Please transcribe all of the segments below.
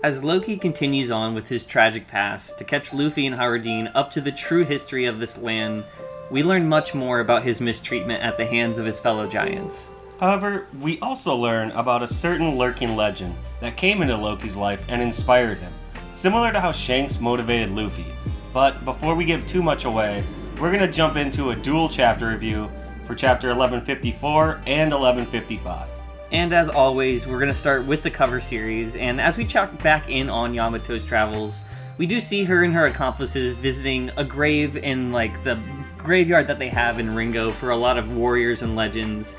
As Loki continues on with his tragic past to catch Luffy and Haraldine up to the true history of this land, we learn much more about his mistreatment at the hands of his fellow giants. However, we also learn about a certain lurking legend that came into Loki's life and inspired him, similar to how Shanks motivated Luffy. But before we give too much away, we're going to jump into a dual chapter review for chapter 1154 and 1155. And as always, we're going to start with the cover series, and as we check back in on Yamato's travels, we do see her and her accomplices visiting a grave in, the graveyard that they have in Ringo for a lot of warriors and legends.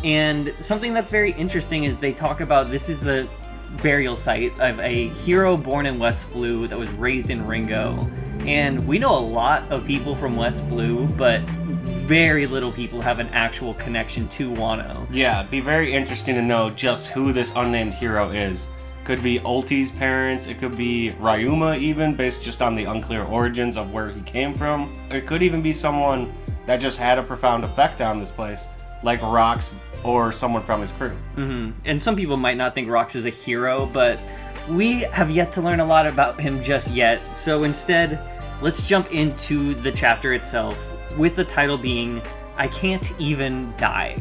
And something that's very interesting is they talk about this is the burial site of a hero born in West Blue that was raised in Ringo. And we know a lot of people from West Blue, but very little people have an actual connection to Wano. Yeah, it'd be very interesting to know just who this unnamed hero is. Could be Ulti's parents, it could be Ryuma even, based just on the unclear origins of where he came from. It could even be someone that just had a profound effect on this place, like Rox or someone from his crew. And some people might not think Rox is a hero, but we have yet to learn a lot about him just yet. So instead, let's jump into the chapter itself, with the title being, I Can't Even Die.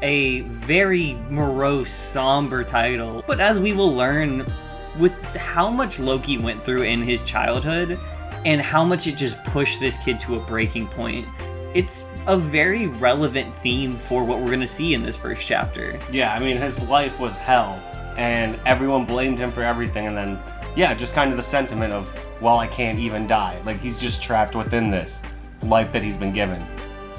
A very morose, somber title. But as we will learn, with how much Loki went through in his childhood, and how much it just pushed this kid to a breaking point, it's a very relevant theme for what we're going to see in this first chapter. Yeah, I mean, his life was hell, and everyone blamed him for everything, and then, yeah, just kind of the sentiment of, well, I can't even die. Like, he's just trapped within this life that he's been given.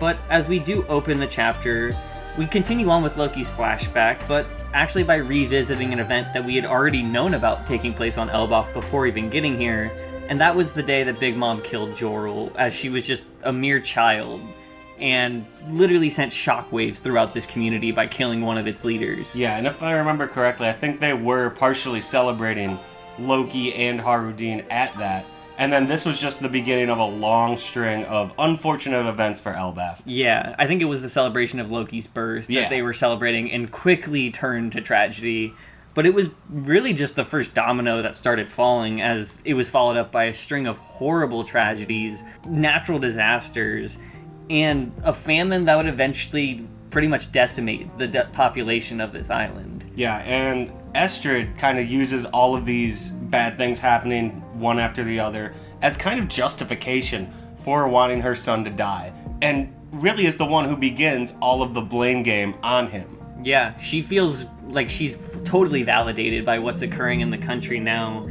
But as we do open the chapter, we continue on with Loki's flashback, but actually by revisiting an event that we had already known about taking place on Elbaph before even getting here, and that was the day that Big Mom killed Jarul, as she was just a mere child, and literally sent shockwaves throughout this community by killing one of its leaders. Yeah, and if I remember correctly, I think they were partially celebrating Loki and Haraldine at that. And then this was just the beginning of a long string of unfortunate events for Elbaph. Yeah, I think it was the celebration of Loki's birth that they were celebrating and quickly turned to tragedy. But it was really just the first domino that started falling, as it was followed up by a string of horrible tragedies, natural disasters, and a famine that would eventually pretty much decimate the population of this island. Yeah, and Estrid kind of uses all of these bad things happening one after the other as kind of justification for wanting her son to die, and really is the one who begins all of the blame game on him. Yeah, she feels like she's totally validated by what's occurring in the country now,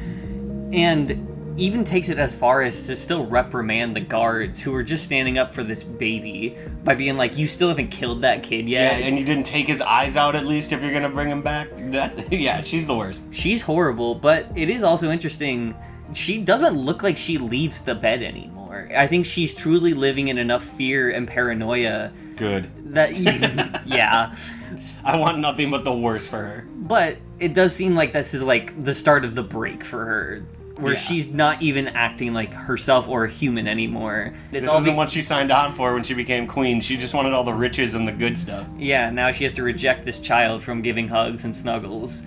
and even takes it as far as to still reprimand the guards who are just standing up for this baby by being like, you still haven't killed that kid yet. Yeah, and you didn't take his eyes out at least if you're gonna bring him back. Yeah, she's the worst. She's horrible, but it is also interesting, she doesn't look like she leaves the bed anymore. I think she's truly living in enough fear and paranoia. Good. That, yeah. I want nothing but the worst for her. But it does seem like this is like the start of the break for her, where she's not even acting like herself or a human anymore. This isn't what she signed on for when she became queen. She just wanted all the riches and the good stuff. Yeah, now she has to reject this child from giving hugs and snuggles.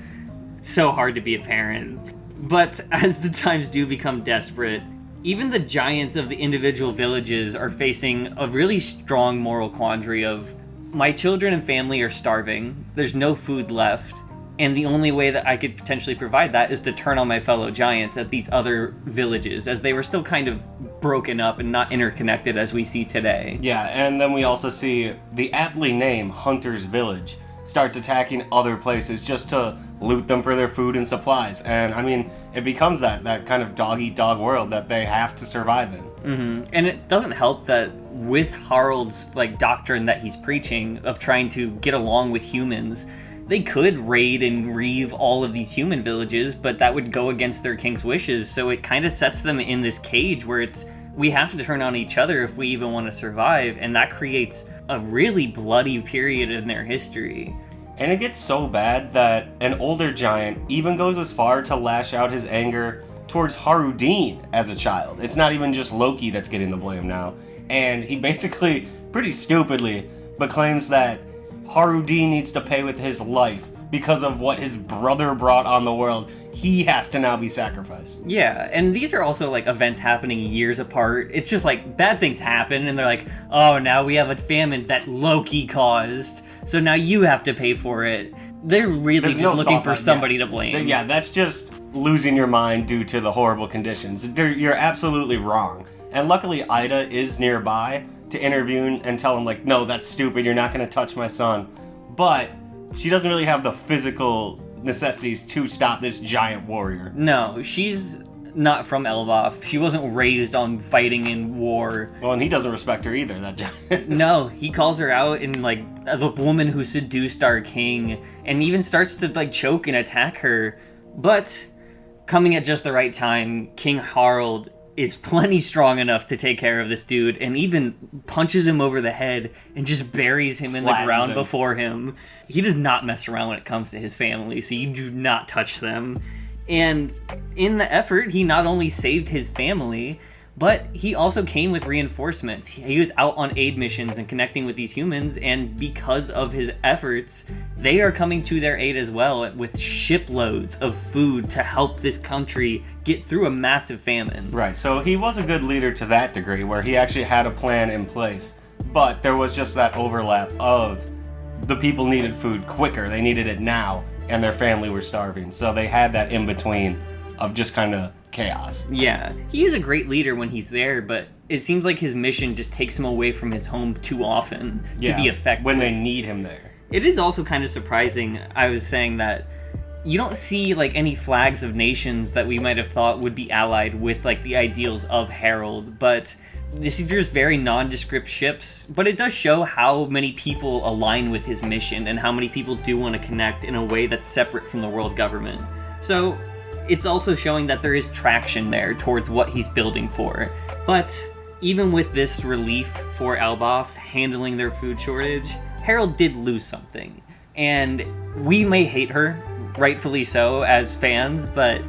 It's so hard to be a parent. But as the times do become desperate, even the giants of the individual villages are facing a really strong moral quandary of, my children and family are starving, there's no food left, and the only way that I could potentially provide that is to turn on my fellow giants at these other villages, as they were still kind of broken up and not interconnected as we see today. Yeah, and then we also see the aptly named Hunter's Village starts attacking other places just to loot them for their food and supplies. And I mean, it becomes that kind of dog-eat-dog world that they have to survive in. Mm-hmm. And it doesn't help that with Harald's doctrine that he's preaching of trying to get along with humans, they could raid and reave all of these human villages, but that would go against their king's wishes. So it kind of sets them in this cage where we have to turn on each other if we even want to survive, and that creates a really bloody period in their history. And it gets so bad that an older giant even goes as far to lash out his anger towards Haraldine as a child. It's not even just Loki that's getting the blame now. And he basically, pretty stupidly, but claims that Haraldine needs to pay with his life because of what his brother brought on the world. He has to now be sacrificed. Yeah, and these are also, like, events happening years apart. It's just, like, bad things happen, and they're like, oh, now we have a famine that Loki caused, so now you have to pay for it. They're really just looking for somebody to blame. Yeah, that's just losing your mind due to the horrible conditions. You're absolutely wrong. And luckily, Ida is nearby to intervene and tell him, like, no, that's stupid, you're not going to touch my son. But she doesn't really have the physical necessities to stop this giant warrior. No, she's not from Elbaph. She wasn't raised on fighting in war. Well, and he doesn't respect her either, that giant. No, he calls her out in, like, the woman who seduced our king, and even starts to, like, choke and attack her. But coming at just the right time, King Harald is plenty strong enough to take care of this dude, and even punches him over the head and just buries him in the ground before him. He does not mess around when it comes to his family, so you do not touch them. And in the effort, he not only saved his family, but he also came with reinforcements. He was out on aid missions and connecting with these humans, and because of his efforts, they are coming to their aid as well with shiploads of food to help this country get through a massive famine. Right, so he was a good leader to that degree, where he actually had a plan in place, but there was just that overlap of the people needed food quicker, they needed it now, and their family were starving, so they had that in-between of just kind of chaos. Yeah, he is a great leader when he's there, but it seems like his mission just takes him away from his home too often to be effective. When they need him there. It is also kind of surprising, I was saying, that you don't see, like, any flags of nations that we might have thought would be allied with, like, the ideals of Harald, but this is just very nondescript ships, but it does show how many people align with his mission and how many people do want to connect in a way that's separate from the world government. So it's also showing that there is traction there towards what he's building for. But even with this relief for Elbaph handling their food shortage, Harald did lose something. And we may hate her, rightfully so, as fans, but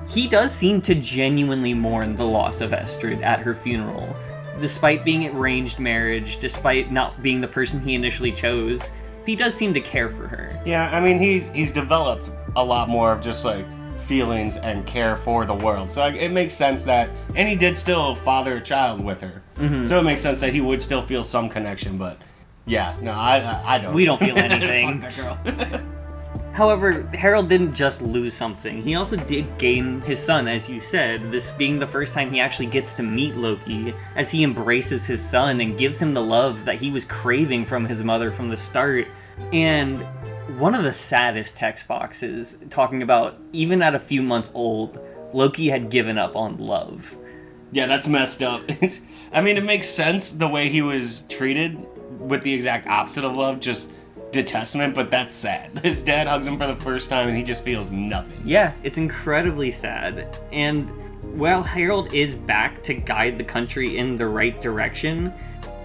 he does seem to genuinely mourn the loss of Estrid at her funeral. Despite being arranged marriage, despite not being the person he initially chose, he does seem to care for her. Yeah, I mean, he's developed a lot more of just, like, feelings and care for the world. So it makes sense that, and he did still father a child with her. Mm-hmm. So it makes sense that he would still feel some connection, but yeah, no, I don't. We don't feel anything. Fuck that girl. However, Harald didn't just lose something. He also did gain his son, as you said, this being the first time he actually gets to meet Loki, as he embraces his son and gives him the love that he was craving from his mother from the start. And one of the saddest text boxes, talking about, even at a few months old, Loki had given up on love. Yeah, that's messed up. I mean, it makes sense the way he was treated with the exact opposite of love, just detestment, but that's sad. His dad hugs him for the first time and he just feels nothing. Yeah, it's incredibly sad. And while Harald is back to guide the country in the right direction,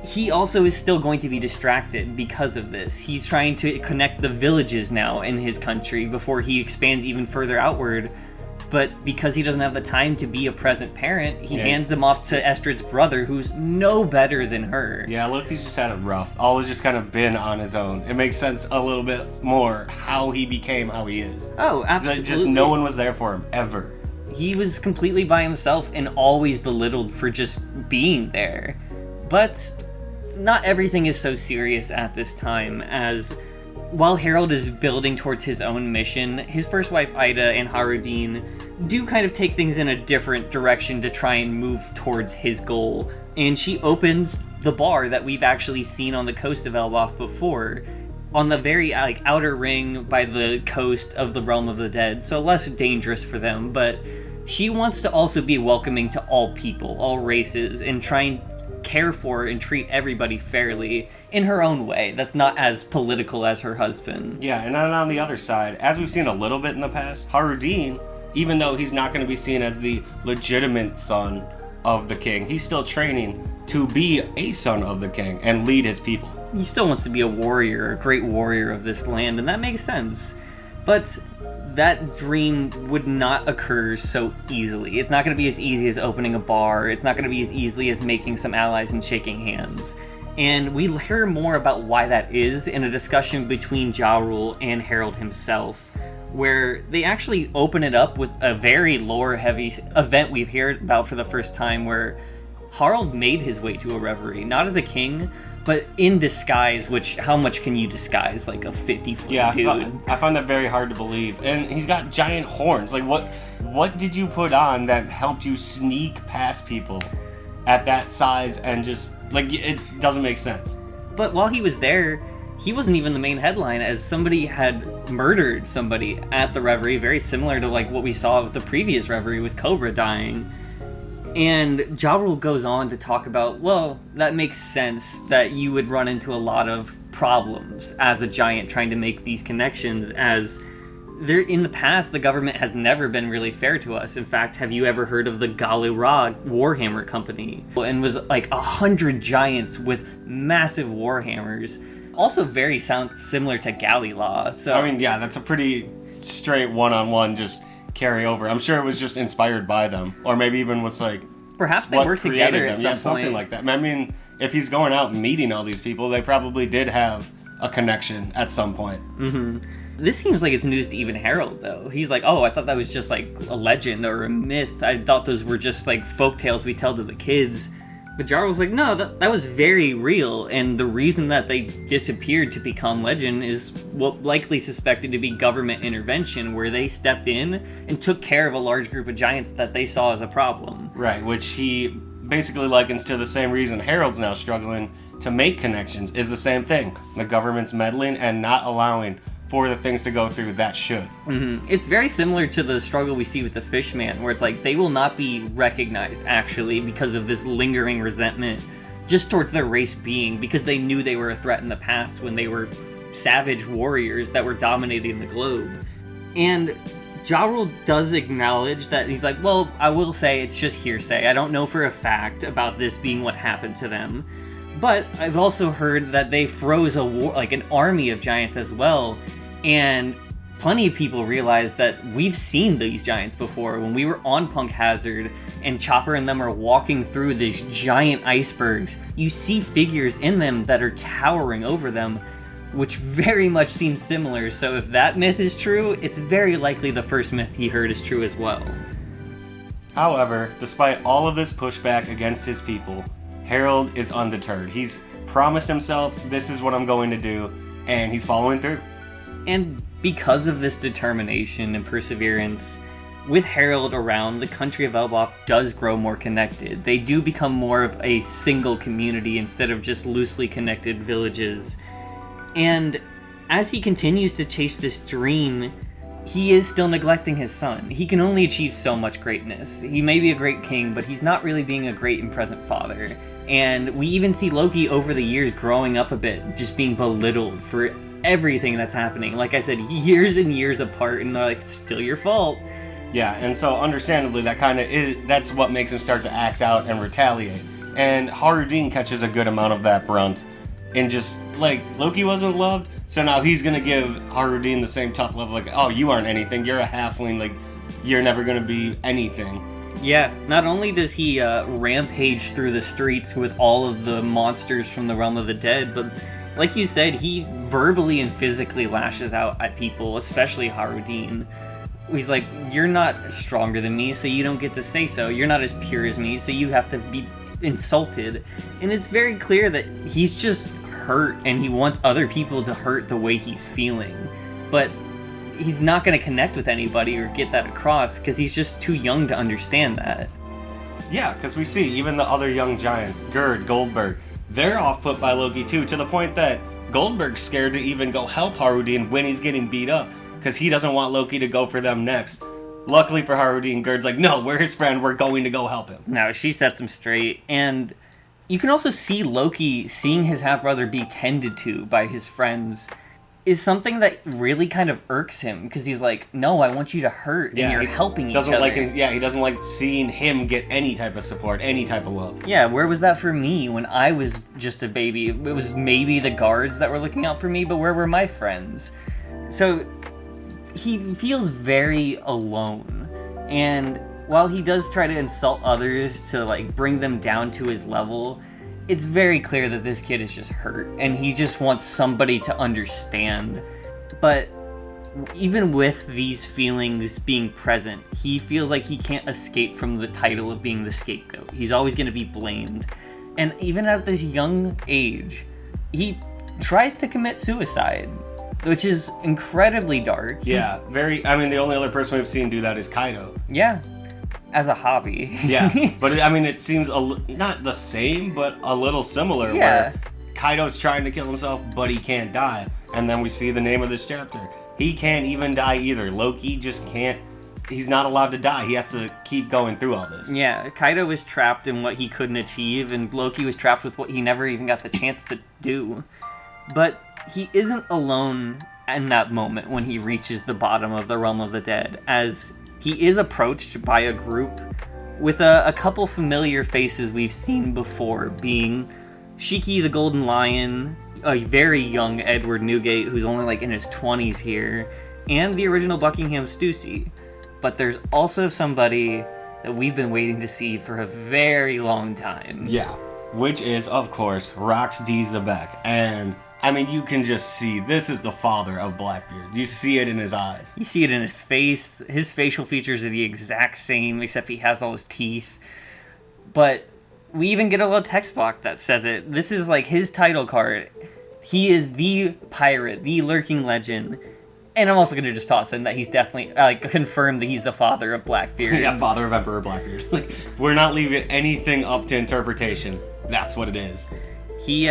he also is still going to be distracted because of this. He's trying to connect the villages now in his country before he expands even further outward. But because he doesn't have the time to be a present parent, he hands him off to Estrid's brother, who's no better than her. Yeah, Loki's just had it rough. Always just kind of been on his own. It makes sense a little bit more how he became how he is. Oh, absolutely. Just no one was there for him, ever. He was completely by himself and always belittled for just being there. But not everything is so serious at this time, as while Harald is building towards his own mission, his first wife Ida and Harudin do kind of take things in a different direction to try and move towards his goal. And she opens the bar that we've actually seen on the coast of Elbaph before, on the very outer ring by the coast of the Realm of the Dead, so less dangerous for them, but she wants to also be welcoming to all people, all races, and try and care for and treat everybody fairly in her own way that's not as political as her husband. Yeah, and then on the other side, as we've seen a little bit in the past, Harudin, even though he's not going to be seen as the legitimate son of the king, he's still training to be a son of the king and lead his people. He still wants to be a warrior, a great warrior of this land, and that makes sense. But that dream would not occur so easily. It's not going to be as easy as opening a bar. It's not going to be as easily as making some allies and shaking hands. And we hear more about why that is in a discussion between Jarul and Harald himself, where they actually open it up with a very lore-heavy event we've heard about for the first time, where Harald made his way to a reverie, not as a king, but in disguise, which, how much can you disguise, like a 50-foot dude? I find that very hard to believe. And he's got giant horns. Like, what did you put on that helped you sneak past people at that size and just, like, it doesn't make sense. But while he was there, he wasn't even the main headline, as somebody had murdered somebody at the reverie, very similar to, like, what we saw with the previous reverie with Cobra dying. And Jarul goes on to talk about, well, that makes sense that you would run into a lot of problems as a giant trying to make these connections, as there in the past the government has never been really fair to us. In fact, have you ever heard of the Galurad Warhammer Company? And was like 100 giants with massive warhammers. Also very similar to Galila. So I mean, yeah, that's a pretty straight one-on-one just carry over. I'm sure it was just inspired by them, or maybe even was like perhaps they worked together at some point. Something like that. I mean, if he's going out and meeting all these people, they probably did have a connection at some point. Mm-hmm. This seems like it's news to even Harald, though. He's like, oh, I thought that was just like a legend or a myth. I thought those were just like folk tales we tell to the kids. But Jarl's like, no, that was very real, and the reason that they disappeared to become legend is what likely suspected to be government intervention, where they stepped in and took care of a large group of giants that they saw as a problem. Right, which he basically likens to the same reason Harold's now struggling to make connections, is the same thing. The government's meddling and not allowing for the things to go through that should. Mm-hmm. It's very similar to the struggle we see with the Fishman, where it's like they will not be recognized actually because of this lingering resentment just towards their race being, because they knew they were a threat in the past when they were savage warriors that were dominating the globe. And Jarul does acknowledge that he's like, well, I will say it's just hearsay. I don't know for a fact about this being what happened to them. But I've also heard that they froze a war, like an army of giants as well, and plenty of people realize that we've seen these giants before. When we were on Punk Hazard and Chopper and them are walking through these giant icebergs, you see figures in them that are towering over them, which very much seems similar. So if that myth is true, it's very likely the first myth he heard is true as well. However, despite all of this pushback against his people, Harald is undeterred. He's promised himself, this is what I'm going to do, and he's following through. And because of this determination and perseverance, with Harald around, the country of Elbaph does grow more connected. They do become more of a single community instead of just loosely connected villages. And as he continues to chase this dream, he is still neglecting his son. He can only achieve so much greatness. He may be a great king, but he's not really being a great and present father. And we even see Loki over the years growing up a bit, just being belittled for everything that's happening. Like I said, years and years apart, and they're like, it's still your fault. Yeah, and so understandably, that's what makes him start to act out and retaliate. And Harudin catches a good amount of that brunt. And just, like, Loki wasn't loved, so now he's gonna give Harudin the same tough love, like, oh, you aren't anything, you're a halfling, like, you're never gonna be anything. Yeah, not only does he rampage through the streets with all of the monsters from the realm of the dead, but like you said, he verbally and physically lashes out at people, especially Harudin. He's like, you're not stronger than me, so you don't get to say so. You're not as pure as me, so you have to be insulted. And it's very clear that he's just hurt, and he wants other people to hurt the way he's feeling. But he's not going to connect with anybody or get that across, because he's just too young to understand that. Yeah, because we see even the other young giants, Gerd, Goldberg, they're off put by Loki too, to the point that Goldberg's scared to even go help Harudin when he's getting beat up, because he doesn't want Loki to go for them next. Luckily for Harudin, Gerd's like, no, we're his friend, we're going to go help him. No, she sets him straight, and you can also see Loki seeing his half-brother be tended to by his friends is something that really kind of irks him, because he's like, no, I want you to hurt, and you're helping each other. He doesn't like seeing him get any type of support, any type of love. Yeah, where was that for me when I was just a baby? It was maybe the guards that were looking out for me, but where were my friends? So he feels very alone, and while he does try to insult others to like bring them down to his level, it's very clear that this kid is just hurt, and he just wants somebody to understand. But even with these feelings being present, he feels like he can't escape from the title of being the scapegoat. He's always going to be blamed. And even at this young age, he tries to commit suicide, which is incredibly dark. Yeah, the only other person we've seen do that is Kaido. Yeah, as a hobby. Yeah, but it seems not the same, but a little similar. Yeah. Where Kaido's trying to kill himself, but he can't die. And then we see the name of this chapter. He can't even die either. Loki just can't. He's not allowed to die. He has to keep going through all this. Yeah, Kaido was trapped in what he couldn't achieve, and Loki was trapped with what he never even got the chance to do. But he isn't alone in that moment when he reaches the bottom of the realm of the dead, as he is approached by a group with a couple familiar faces we've seen before, being Shiki the Golden Lion, a very young Edward Newgate who's only like in his 20s here, and the original Buckingham Stussy. But there's also somebody that we've been waiting to see for a very long time. Yeah, which is, of course, Rox D. Zebek. And, you can just see, this is the father of Blackbeard. You see it in his eyes. You see it in his face. His facial features are the exact same, except he has all his teeth. But we even get a little text box that says it. This is like his title card. He is the pirate, the lurking legend. And I'm also going to just toss in that he's definitely, confirmed that he's the father of Blackbeard. Yeah, father of Emperor Blackbeard. We're not leaving anything up to interpretation. That's what it is. He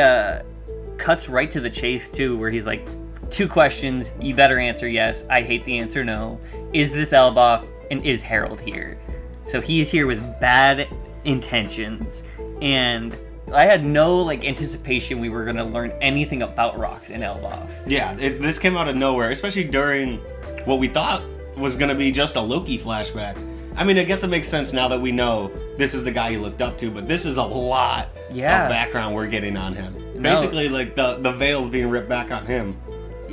cuts right to the chase, too, where he's like, 2 questions, you better answer yes, I hate the answer no. Is this Elbaph, and is Harald here? So he is here with bad intentions, and I had no anticipation we were going to learn anything about Rox in Elbaph. Yeah, this came out of nowhere, especially during what we thought was going to be just a Loki flashback. I guess it makes sense now that we know this is the guy he looked up to, but this is a lot of background we're getting on him. Basically, the veil's being ripped back on him.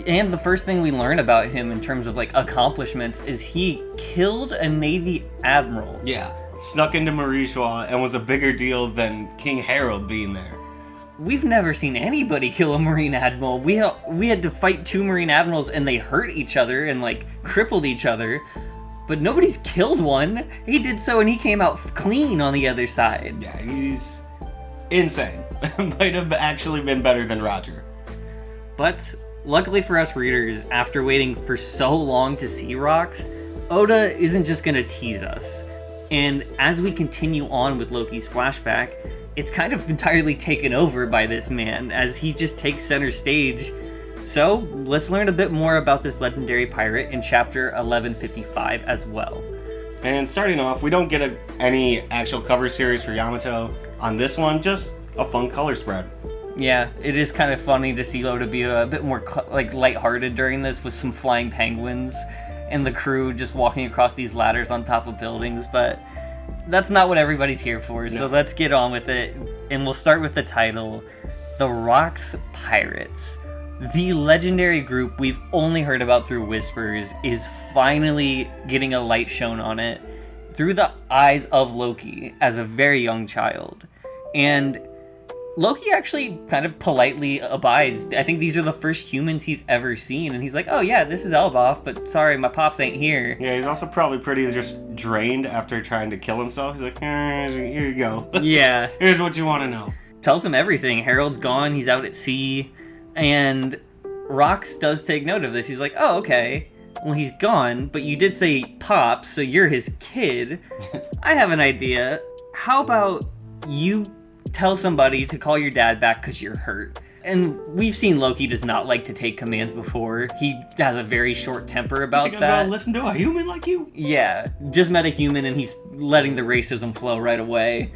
And the first thing we learn about him in terms of accomplishments is he killed a Navy admiral. Yeah. Snuck into Marishwa and was a bigger deal than King Harald being there. We've never seen anybody kill a Marine Admiral. We had to fight 2 Marine Admirals and they hurt each other and crippled each other. But nobody's killed one. He did so and he came out clean on the other side. Yeah, he's insane. Might have actually been better than Roger. But luckily for us readers, after waiting for so long to see Rox, Oda isn't just going to tease us. And as we continue on with Loki's flashback, it's kind of entirely taken over by this man, as he just takes center stage. So, let's learn a bit more about this legendary pirate in chapter 1155 as well. And starting off, we don't get any actual cover series for Yamato on this one, just a fun color spread. Yeah, it is kind of funny to see Oda be a bit more lighthearted during this, with some flying penguins and the crew just walking across these ladders on top of buildings, but that's not what everybody's here for, so let's get on with it, and we'll start with the title, The Rox Pirates. The legendary group we've only heard about through whispers is finally getting a light shown on it through the eyes of Loki as a very young child. And Loki actually kind of politely abides. I think these are the first humans he's ever seen, and he's like, oh yeah, this is Elbaph, but sorry, my pops ain't here. Yeah, he's also probably pretty just drained after trying to kill himself. He's like, here you go. Yeah. Here's what you want to know. Tells him everything. Harold's gone, he's out at sea, and Rox does take note of this. He's like, oh, okay, well, he's gone, but you did say pops, so you're his kid. I have an idea. How about you tell somebody to call your dad back because you're hurt? And we've seen Loki does not like to take commands before. He has a very short temper about I'm that. gonna listen to a human like you? Yeah, just met a human and he's letting the racism flow right away.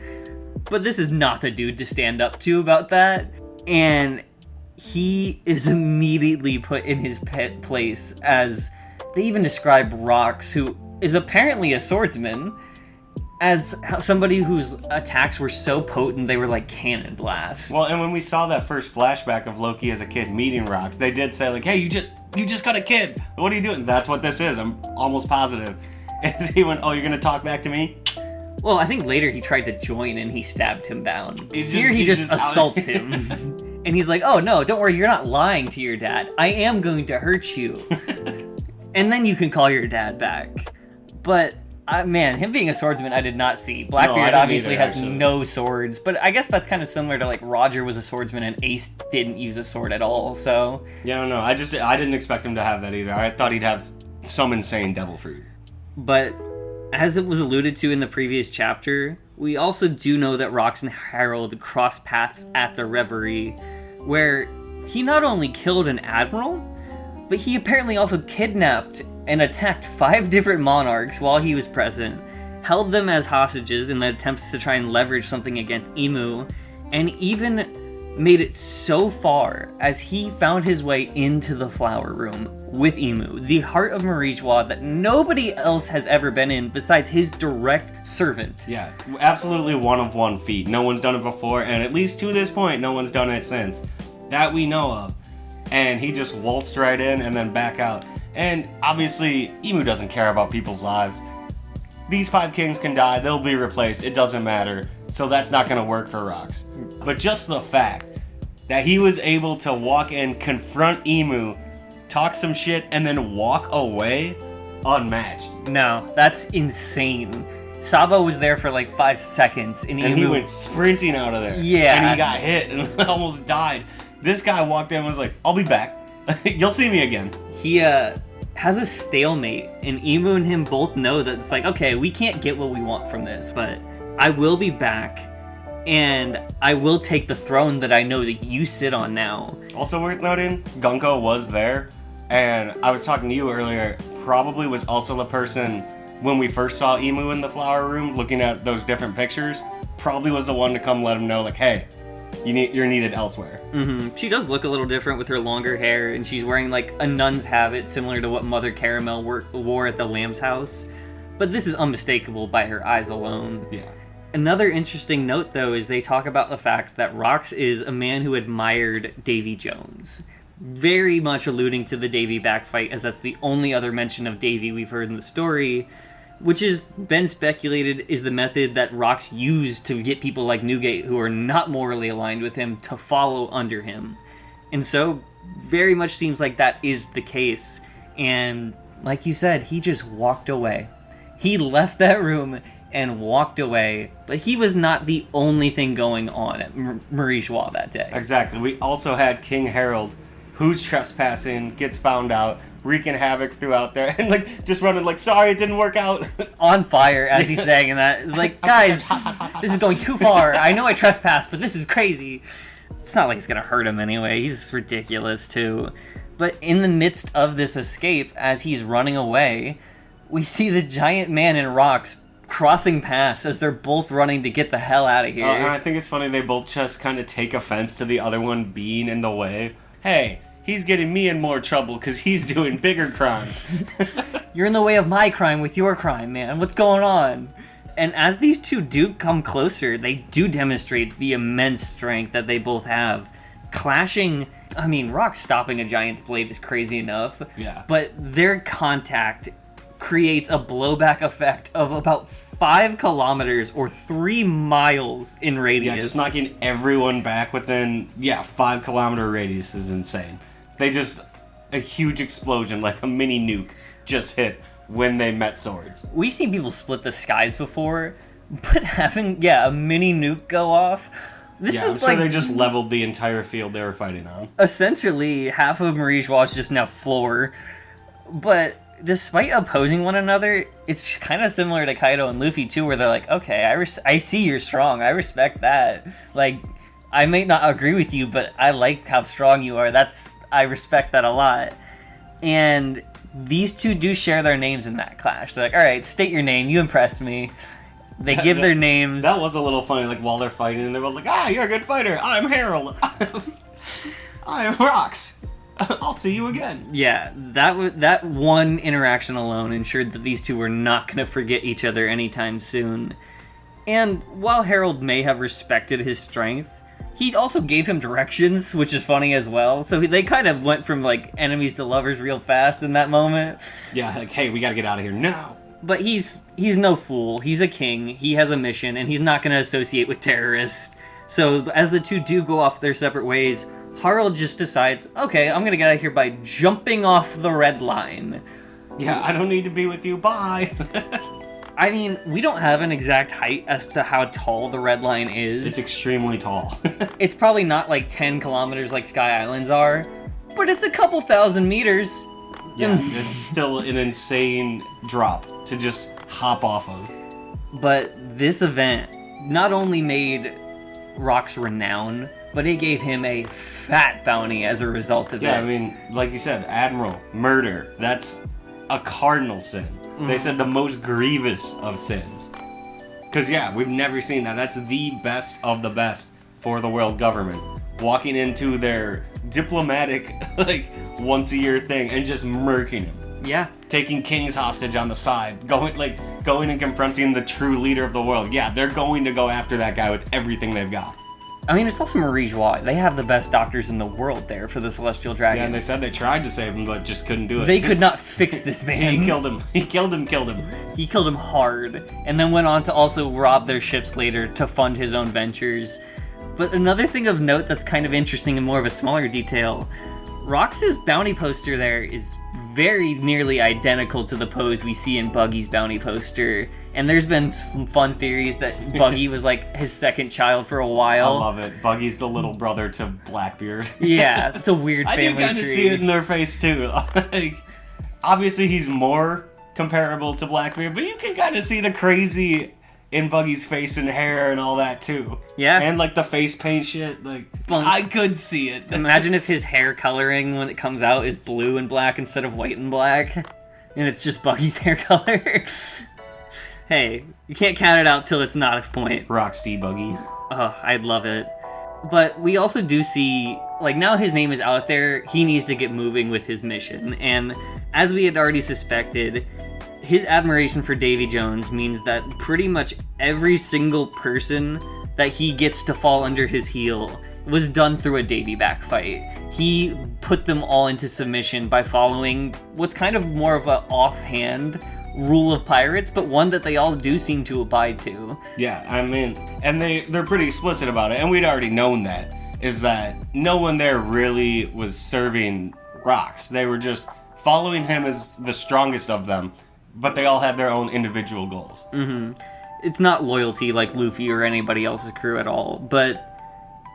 But this is not the dude to stand up to about that. And he is immediately put in his place, as they even describe Rox, who is apparently a swordsman, as somebody whose attacks were so potent they were like cannon blasts. Well, and when we saw that first flashback of Loki as a kid meeting Rox, they did say hey, you just got a kid. What are you doing? That's what this is. I'm almost positive. And he went, oh, you're gonna talk back to me? Well, I think later he tried to join and he stabbed him down. He's He just out. assaults him. And he's like, oh no, don't worry, you're not lying to your dad. I am going to hurt you. And then you can call your dad back. But, man, him being a swordsman, I did not see. Blackbeard obviously has no swords. But I guess that's kind of similar to, like, Roger was a swordsman and Ace didn't use a sword at all, so... Yeah, no, I didn't expect him to have that either. I thought he'd have some insane devil fruit. But... as it was alluded to in the previous chapter, we also do know that Rox and Harald crossed paths at the Reverie, where he not only killed an admiral, but he apparently also kidnapped and attacked 5 different monarchs while he was present, held them as hostages in the attempts to try and leverage something against Emu, and even made it so far as he found his way into the flower room with Emu, the heart of Marigeois that nobody else has ever been in besides his direct servant. Yeah, absolutely one of one feat. No one's done it before, and at least to this point, no one's done it since. That we know of. And he just waltzed right in and then back out. And obviously, Emu doesn't care about people's lives. These 5 kings can die, they'll be replaced, it doesn't matter. So that's not going to work for Rox. But just the fact that he was able to walk in, confront Emu, talk some shit, and then walk away, unmatched. No, that's insane. Sabo was there for like 5 seconds, and he went sprinting out of there. Yeah. And he got hit and almost died. This guy walked in and was like, I'll be back. You'll see me again. He has a stalemate, and Emu and him both know that it's like, okay, we can't get what we want from this, but I will be back, and I will take the throne that I know that you sit on now. Also worth noting, Gunko was there, and I was talking to you earlier, probably was also the person, when we first saw Emu in the flower room, looking at those different pictures, probably was the one to come let him know, like, hey, you're needed elsewhere. Mm-hmm. She does look a little different with her longer hair, and she's wearing like a nun's habit, similar to what Mother Caramel wore at the Lamb's house. But this is unmistakable by her eyes alone. Yeah. Another interesting note, though, is they talk about the fact that Rox is a man who admired Davy Jones. Very much alluding to the Davy backfight, as that's the only other mention of Davy we've heard in the story, which has been speculated is the method that Rox used to get people like Newgate, who are not morally aligned with him, to follow under him. And so, very much seems like that is the case. And, like you said, he just walked away. He left that room and walked away, but he was not the only thing going on at Marigeois that day. Exactly. We also had King Harald, who's trespassing, gets found out, wreaking havoc throughout there, and like just running like, sorry, it didn't work out. On fire as he's saying that. It's like, guys, this is going too far. I know I trespassed, but this is crazy. It's not like it's gonna hurt him anyway. He's ridiculous too. But in the midst of this escape, as he's running away, we see the giant man and Rox crossing paths as they're both running to get the hell out of here. And I think it's funny they both just kind of take offense to the other one being in the way. Hey, he's getting me in more trouble because he's doing bigger crimes. You're in the way of my crime with your crime, man. What's going on? And as these two do come closer, they do demonstrate the immense strength that they both have. Clashing, I mean, Rox stopping a giant's blade is crazy enough. Yeah. But their contact creates a blowback effect of about 5 kilometers or 3 miles in radius. Yeah, just knocking everyone back within, 5-kilometer radius is insane. A huge explosion, like a mini nuke, just hit when they met swords. We've seen people split the skies before, but having, a mini nuke go off, this is I'm sure they just leveled the entire field they were fighting on. Essentially, half of Marigeois is just now floor. But despite opposing one another, it's kind of similar to Kaido and Luffy too, where they're like, okay, I see you're strong, I respect that. Like, I may not agree with you, but I like how strong you are. I respect that a lot. And these two do share their names in that clash. They're like, alright, state your name, you impressed me. They give their names. That was a little funny, like, while they're fighting, and they're both like, you're a good fighter, I'm Harald. I'm Rox. I'll see you again. Yeah, that one interaction alone ensured that these two were not going to forget each other anytime soon. And while Harald may have respected his strength, he also gave him directions, which is funny as well. So they kind of went from, like, enemies to lovers real fast in that moment. Yeah, like, hey, we gotta get out of here now. But he's no fool. He's a king. He has a mission, and he's not going to associate with terrorists. So as the two do go off their separate ways, Harald just decides, okay, I'm going to get out of here by jumping off the red line. Yeah, I don't need to be with you. Bye. I mean, we don't have an exact height as to how tall the red line is. It's extremely tall. It's probably not like 10 kilometers like Sky Islands are, but it's a couple thousand meters. Yeah, it's still an insane drop to just hop off of. But this event not only made Rock's renown, but it gave him a fat bounty as a result of it. Yeah, I mean, like you said, Admiral, murder, that's a cardinal sin. They said the most grievous of sins. Because, yeah, we've never seen that. That's the best of the best for the world government. Walking into their diplomatic, like, once-a-year thing and just murking him. Yeah. Taking kings hostage on the side. Going and confronting the true leader of the world. Yeah, they're going to go after that guy with everything they've got. I mean, it's also Marie Joie. They have the best doctors in the world there for the Celestial Dragons. Yeah, and they said they tried to save him, but just couldn't do it. They could not fix this man. He killed him. He killed him. He killed him hard, and then went on to also rob their ships later to fund his own ventures. But another thing of note that's kind of interesting and more of a smaller detail, Rox's bounty poster there is very nearly identical to the pose we see in Buggy's bounty poster. And there's been some fun theories that Buggy was like his second child for a while. I love it. Buggy's the little brother to Blackbeard. Yeah, it's a weird family tree. I do kind of see it in their face too. Like, obviously he's more comparable to Blackbeard, but you can kind of see the crazy in Buggy's face and hair and all that too. Yeah. And like the face paint shit. Like, I could see it. Imagine if his hair coloring when it comes out is blue and black instead of white and black. And it's just Buggy's hair color. Hey, you can't count it out till it's not a point. Roxy Buggy. Oh, I'd love it. But we also do see, like, now his name is out there, he needs to get moving with his mission. And as we had already suspected, his admiration for Davy Jones means that pretty much every single person that he gets to fall under his heel was done through a Davy back fight. He put them all into submission by following what's kind of more of an offhand rule of pirates, but one that they all do seem to abide to. Yeah, I mean, and they're pretty explicit about it, and we'd already known that, is that no one there really was serving Rox. They were just following him as the strongest of them, but they all had their own individual goals. Mm-hmm. It's not loyalty like Luffy or anybody else's crew at all, but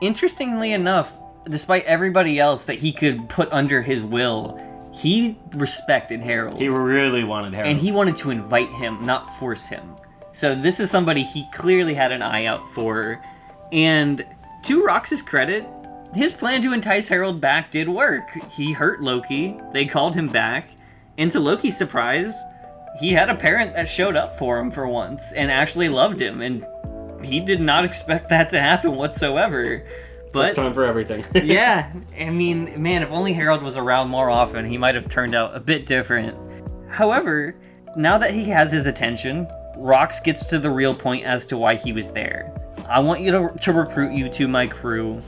interestingly enough, despite everybody else that he could put under his will, he respected Harald. He really wanted Harald. And he wanted to invite him, not force him. So this is somebody he clearly had an eye out for. And to Rox's credit, his plan to entice Harald back did work. He hurt Loki, they called him back, and to Loki's surprise, he had a parent that showed up for him for once and actually loved him, and he did not expect that to happen whatsoever. But, first time for everything. Yeah, I mean, man, if only Harald was around more often, he might have turned out a bit different. However, now that he has his attention, Rox gets to the real point as to why he was there. I want you to recruit you to my crew,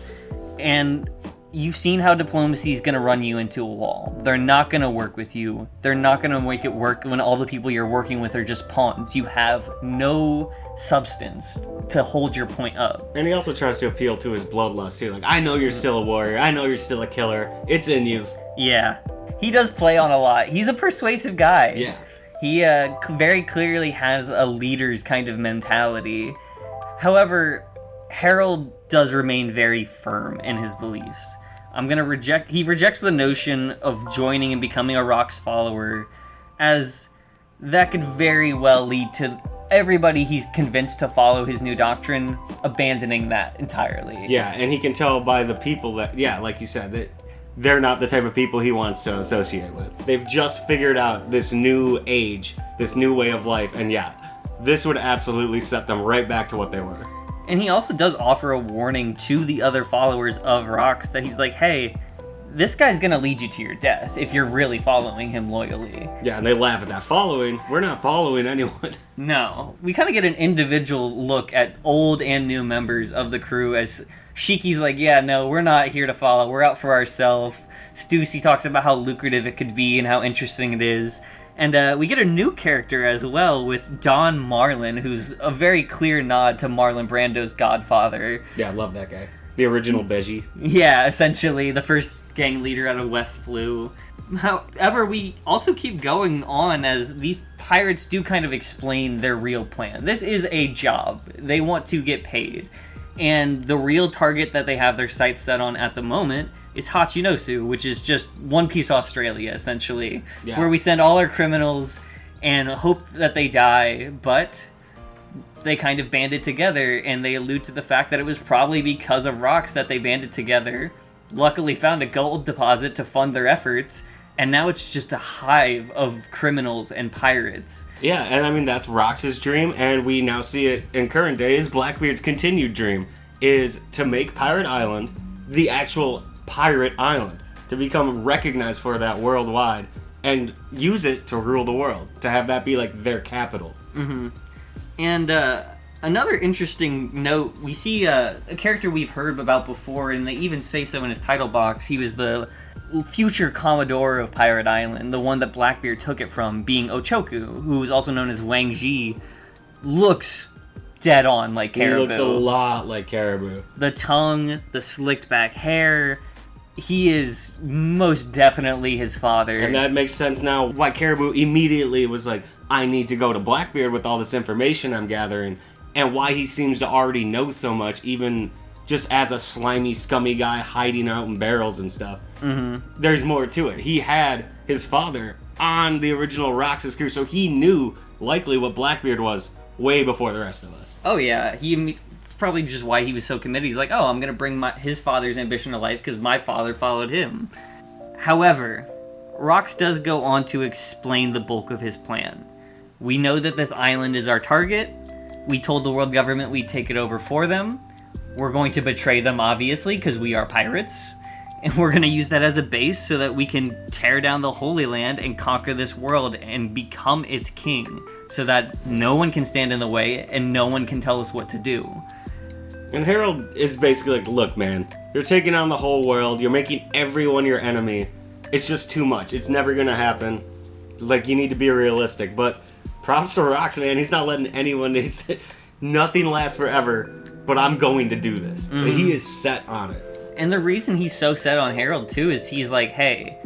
and you've seen how diplomacy is going to run you into a wall. They're not going to work with you. They're not going to make it work when all the people you're working with are just pawns. You have no substance to hold your point up. And he also tries to appeal to his bloodlust too. Like, I know you're still a warrior. I know you're still a killer. It's in you. Yeah. He does play on a lot. He's a persuasive guy. Yeah. He very clearly has a leader's kind of mentality. However, Harald does remain very firm in his beliefs. He rejects the notion of joining and becoming a Rox follower, as that could very well lead to everybody he's convinced to follow his new doctrine abandoning that entirely. Yeah, and he can tell by the people that, yeah, like you said, that they're not the type of people he wants to associate with. They've just figured out this new age, this new way of life, and yeah, this would absolutely set them right back to what they were. And he also does offer a warning to the other followers of Rox that he's like, hey, this guy's gonna lead you to your death if you're really following him loyally. Yeah, and they laugh at that. Following? We're not following anyone. No. We kind of get an individual look at old and new members of the crew as Shiki's like, yeah, no, we're not here to follow. We're out for ourselves. Stussy talks about how lucrative it could be and how interesting it is. And we get a new character as well with Don Marlin, who's a very clear nod to Marlon Brando's godfather. Yeah, I love that guy. The original Beji. Yeah, essentially the first gang leader out of West Flu. However, we also keep going on as these pirates do kind of explain their real plan. This is a job. They want to get paid. And the real target that they have their sights set on at the moment is Hachinosu, which is just One Piece Australia, essentially. Yeah. It's where we send all our criminals and hope that they die, but they kind of banded together, and they allude to the fact that it was probably because of rocks that they banded together, luckily found a gold deposit to fund their efforts, and now it's just a hive of criminals and pirates. Yeah, and I mean, that's Rox's dream, and we now see it in current days. Blackbeard's continued dream is to make Pirate Island the actual pirate island, to become recognized for that worldwide, and use it to rule the world, to have that be like their capital. Mm-hmm. And another interesting note, we see a character we've heard about before, and they even say so in his title box. He was the future Commodore of Pirate Island, the one that Blackbeard took it from, being Ochoku, who is also known as Wang Ji. Looks dead on like Caribou. He looks a lot like Caribou. The tongue, the slicked back hair. He is most definitely his father. And that makes sense now why Caribou immediately was like, I need to go to Blackbeard with all this information I'm gathering, and why he seems to already know so much, even just as a slimy, scummy guy hiding out in barrels and stuff. Mm-hmm. There's more to it. He had his father on the original Roxas crew, so he knew likely what Blackbeard was way before the rest of us. Oh yeah, it's probably just why he was so committed. He's like, oh, I'm going to bring his father's ambition to life because my father followed him. However, Rox does go on to explain the bulk of his plan. We know that this island is our target. We told the world government we'd take it over for them. We're going to betray them, obviously, because we are pirates. And we're going to use that as a base so that we can tear down the Holy Land and conquer this world and become its king, so that no one can stand in the way and no one can tell us what to do. And Harold is basically like, look, man, you're taking on the whole world. You're making everyone your enemy. It's just too much. It's never going to happen. Like, you need to be realistic. But props to Rox, man. He's not letting anyone... Nothing lasts forever, but I'm going to do this. Mm-hmm. He is set on it. And the reason he's so set on Harold, too, is he's like, hey,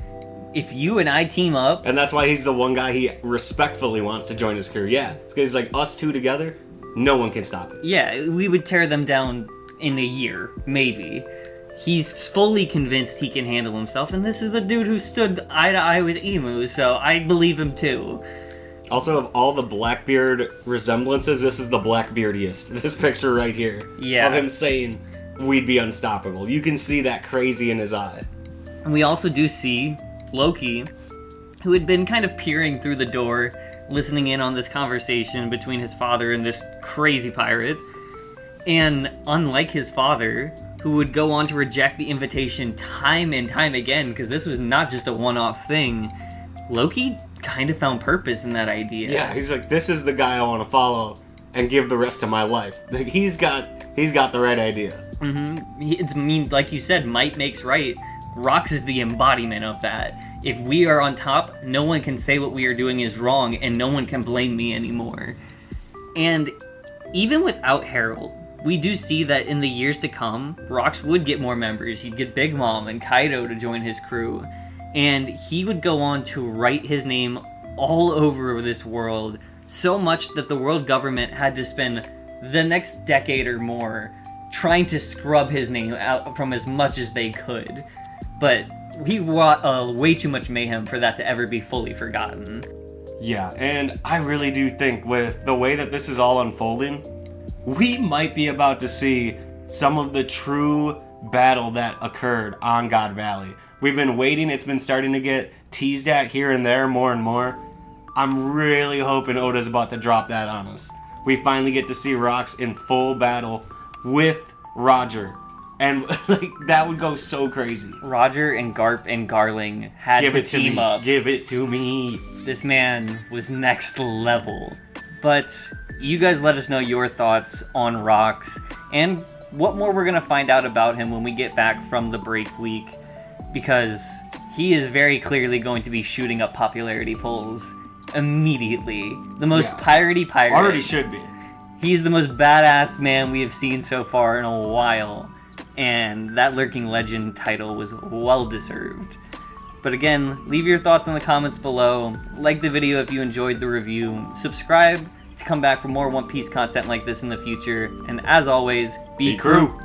if you and I team up... And that's why he's the one guy he respectfully wants to join his crew. Yeah, it's because he's like, us two together, no one can stop it. Yeah, we would tear them down in a year, maybe. He's fully convinced he can handle himself, and this is a dude who stood eye to eye with Emu, so I believe him, too. Also, of all the Blackbeard resemblances, this is the Blackbeardiest. This picture right here. Yeah. Of him saying, we'd be unstoppable. You can see that crazy in his eye. And we also do see Loki, who had been kind of peering through the door, listening in on this conversation between his father and this crazy pirate. And unlike his father, who would go on to reject the invitation time and time again, because this was not just a one-off thing, Loki kind of found purpose in that idea. Yeah, he's like, this is the guy I want to follow and give the rest of my life. Like, he's got the right idea. Mm-hmm. Like you said, might makes right. Rox is the embodiment of that. If we are on top, no one can say what we are doing is wrong, and no one can blame me anymore. And even without Harold, we do see that in the years to come, Rox would get more members. He'd get Big Mom and Kaido to join his crew. And he would go on to write his name all over this world, so much that the world government had to spend the next decade or more trying to scrub his name out from as much as they could. But he wrought way too much mayhem for that to ever be fully forgotten. Yeah, and I really do think with the way that this is all unfolding, we might be about to see some of the true battle that occurred on God Valley. We've been waiting, it's been starting to get teased at here and there more and more. I'm really hoping Oda's about to drop that on us. We finally get to see Rox in full battle with Roger. And like that would go so crazy. Roger and Garp and Garling had to team up. Give it to me. This man was next level. But you guys let us know your thoughts on Rox and what more we're going to find out about him when we get back from the break week. Because he is very clearly going to be shooting up popularity polls immediately. The most Yeah. piratey pirate. Already should be. He's the most badass man we have seen so far in a while, and that Lurking Legend title was well deserved. But again, leave your thoughts in the comments below, like the video if you enjoyed the review, subscribe to come back for more One Piece content like this in the future, and as always, be crew!